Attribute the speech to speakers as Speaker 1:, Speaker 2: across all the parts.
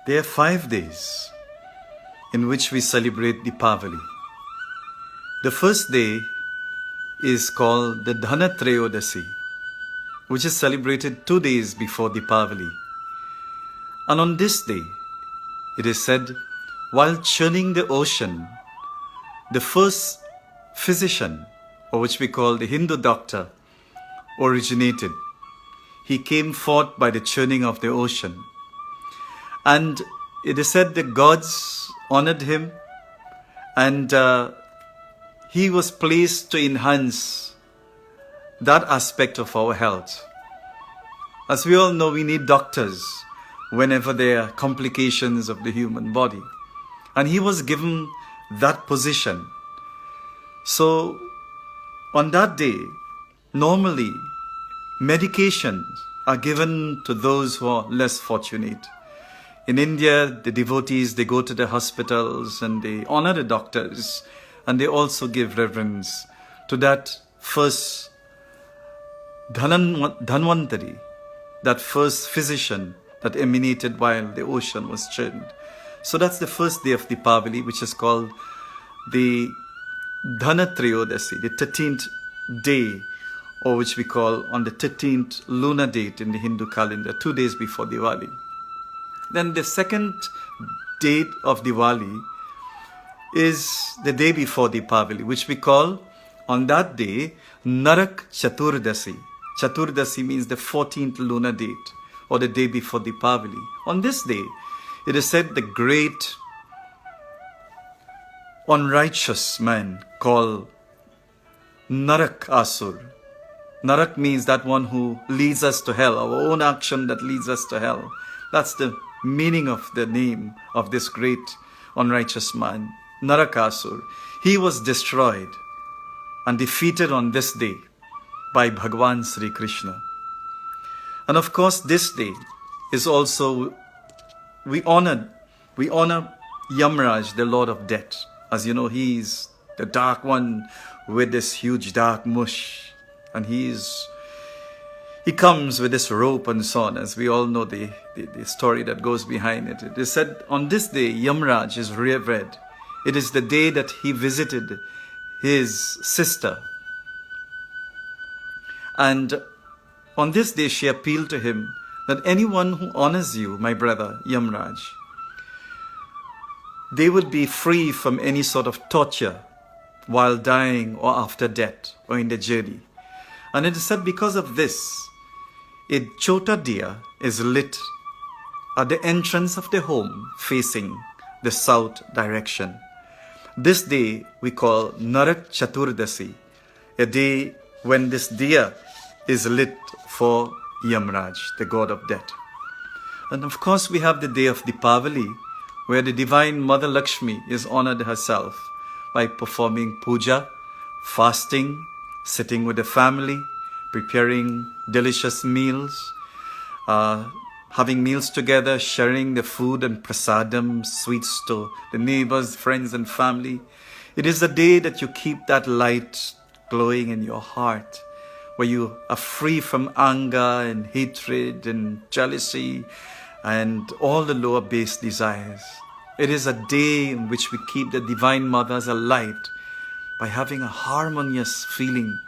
Speaker 1: There are 5 days in which we celebrate Deepavali. The first day is called the Trayodashi, which is celebrated 2 days before Deepavali. And on this day, it is said, while churning the ocean, the first physician, or which we call the Hindu doctor, originated. He came forth by the churning of the ocean. And it is said the gods honored him, and he was placed to enhance that aspect of our health. As we all know, we need doctors whenever there are complications of the human body. And he was given that position. So, on that day, normally, medications are given to those who are less fortunate. In India, the devotees, they go to the hospitals and they honor the doctors, and they also give reverence to that first Dhanvantari, that first physician that emanated while the ocean was churned. So that's the first day of Deepavali, which is called the Trayodashi, the 13th day, or which we call on the 13th lunar date in the Hindu calendar, 2 days before Diwali. Then the second date of Diwali is the day before Deepavali, which we call on that day Naraka Chaturdashi. Chaturdashi means the 14th lunar date, or the day before Deepavali. On this day, it is said the great unrighteous man called Narakasur. Narak means that one who leads us to hell, our own action that leads us to hell. That's the meaning of the name of this great unrighteous man, Narakasur. He was destroyed and defeated on this day by Bhagwan Sri Krishna. And of course, this day is also, we honor Yamraj, the Lord of Death. As you know, he is the dark one with this huge dark mush. And he comes with this rope and so on, as we all know the story that goes behind it. It is said on this day, Yamraj is revered. It is the day that he visited his sister. And on this day, she appealed to him that anyone who honors you, my brother Yamraj, they will be free from any sort of torture while dying or after death or in the journey. And it is said because of this, a chota diya is lit at the entrance of the home facing the south direction. This day we call Naraka Chaturdashi, a day when this diya is lit for Yamraj, the god of death. And of course we have the day of Deepavali, where the divine Mother Lakshmi is honored herself by performing puja, fasting, sitting with the family, preparing delicious meals, having meals together, sharing the food and prasadam, sweets to the neighbors, friends and family. It is a day that you keep that light glowing in your heart, where you are free from anger and hatred and jealousy and all the lower base desires. It is a day in which we keep the Divine Mother as a light by having a harmonious feeling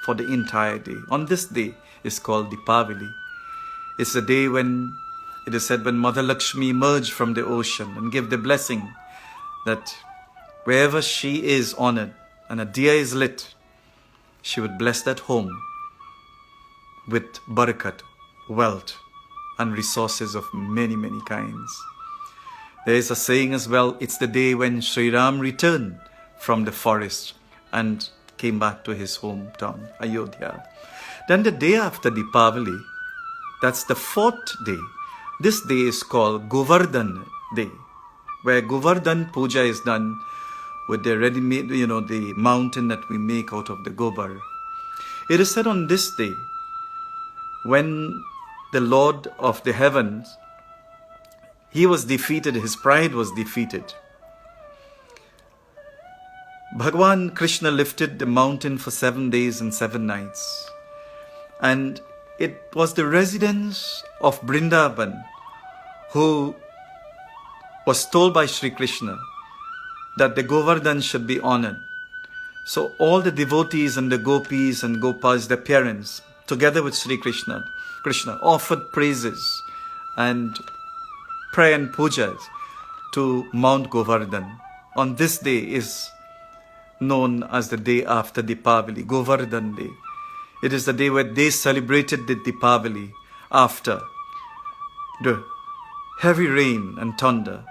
Speaker 1: for the entire day. On this day is called Deepavali. It's the day when it is said when Mother Lakshmi emerged from the ocean and gave the blessing that wherever she is honored and a diya is lit, she would bless that home with barakat, wealth and resources of many, many kinds. There is a saying as well, it's the day when Sri Ram returned from the forest and came back to his hometown, Ayodhya. Then the day after Deepavali, that's the 4th day. This day is called Govardhan Day, where Govardhan Pooja is done with the ready-made, the mountain that we make out of the gobar. It is said on this day, when the Lord of the heavens, he was defeated, his pride was defeated. Bhagwan Krishna lifted the mountain for 7 days and 7 nights. And it was the residents of Vrindavan who was told by Sri Krishna that the Govardhan should be honored. So all the devotees and the gopis and gopas, their parents, together with Sri Krishna, offered praises and prayer and pujas to Mount Govardhan. On this day is known as the day after Deepavali, Govardhan Day. It is the day where they celebrated the Deepavali after the heavy rain and thunder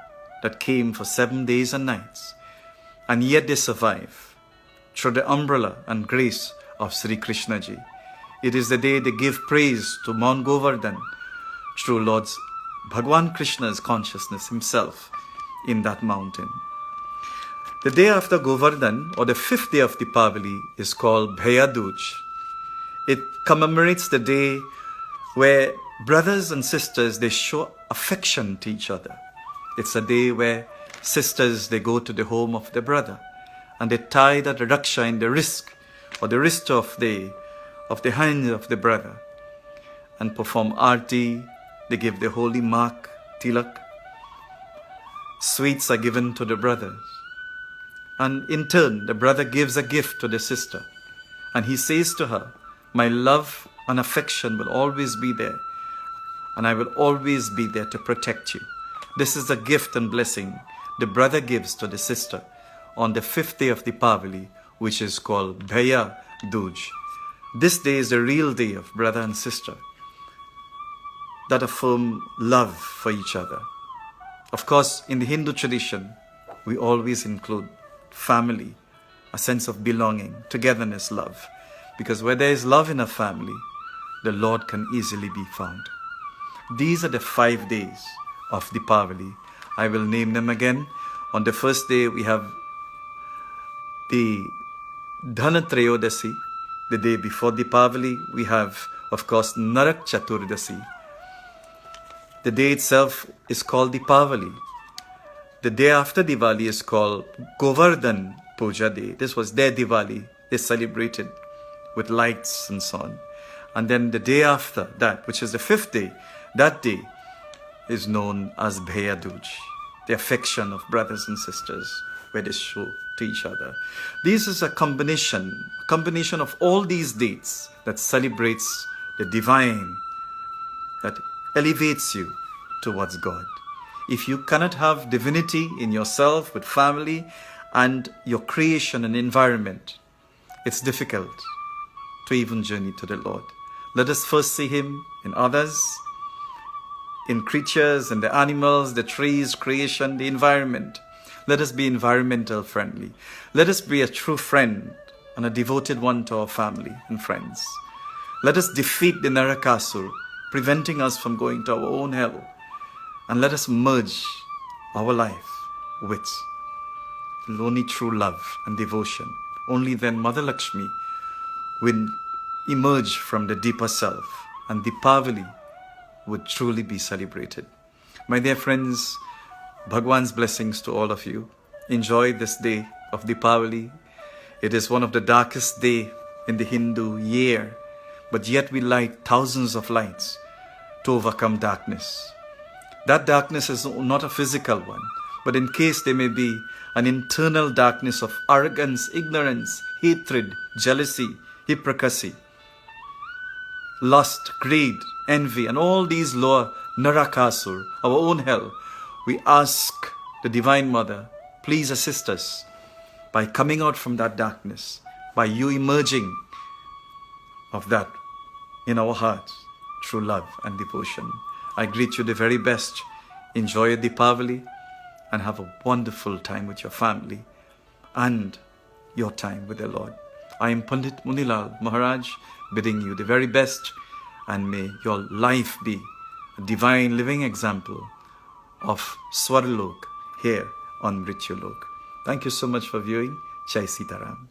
Speaker 1: that came for 7 days and nights. And yet they survive through the umbrella and grace of Sri Krishna Ji. It is the day they give praise to Mount Govardhan through Lord's Bhagwan Krishna's consciousness himself in that mountain. The day after Govardhan, or the 5th day of Deepavali, is called Bhai Dooj. It commemorates the day where brothers and sisters, they show affection to each other. It's a day where sisters, they go to the home of their brother and they tie that raksha in the wrist or the wrist of the hand of the brother and perform arti. They give the holy mark, tilak. Sweets are given to the brothers. And in turn, the brother gives a gift to the sister. And he says to her, my love and affection will always be there. And I will always be there to protect you. This is a gift and blessing the brother gives to the sister on the 5th day of Deepavali, which is called Bhai Dooj. This day is the real day of brother and sister that affirm love for each other. Of course, in the Hindu tradition, we always include family, a sense of belonging, togetherness, love. Because where there is love in a family, the Lord can easily be found. These are the 5 days of Deepavali. I will name them again. On the first day, we have the Dhan Trayodashi. The day before Deepavali, we have, of course, Naraka Chaturdashi. The day itself is called Deepavali. The day after Diwali is called Govardhan Puja Day. This was their Diwali. They celebrated with lights and so on. And then the day after that, which is the 5th day, that day is known as Bhai Dooj, the affection of brothers and sisters, where they show to each other. This is a combination of all these dates that celebrates the divine, that elevates you towards God. If you cannot have divinity in yourself, with family, and your creation and environment, it's difficult to even journey to the Lord. Let us first see Him in others, in creatures, in the animals, the trees, creation, the environment. Let us be environmental friendly. Let us be a true friend and a devoted one to our family and friends. Let us defeat the Narakasur, preventing us from going to our own hell. And let us merge our life with only true love and devotion. Only then Mother Lakshmi will emerge from the deeper self, and Deepavali would truly be celebrated. My dear friends, Bhagwan's blessings to all of you. Enjoy this day of Deepavali. It is one of the darkest days in the Hindu year, but yet we light thousands of lights to overcome darkness. That darkness is not a physical one, but in case there may be an internal darkness of arrogance, ignorance, hatred, jealousy, hypocrisy, lust, greed, envy, and all these lower Narakasur, our own hell, we ask the Divine Mother, please assist us by coming out from that darkness, by you emerging of that in our hearts through love and devotion. I greet you the very best. Enjoy your Deepavali and have a wonderful time with your family and your time with the Lord. I am Pundit Munelal Maharaj, bidding you the very best, and may your life be a divine living example of Swarlok here on Mrityulok. Thank you so much for viewing. Jai Sitaram.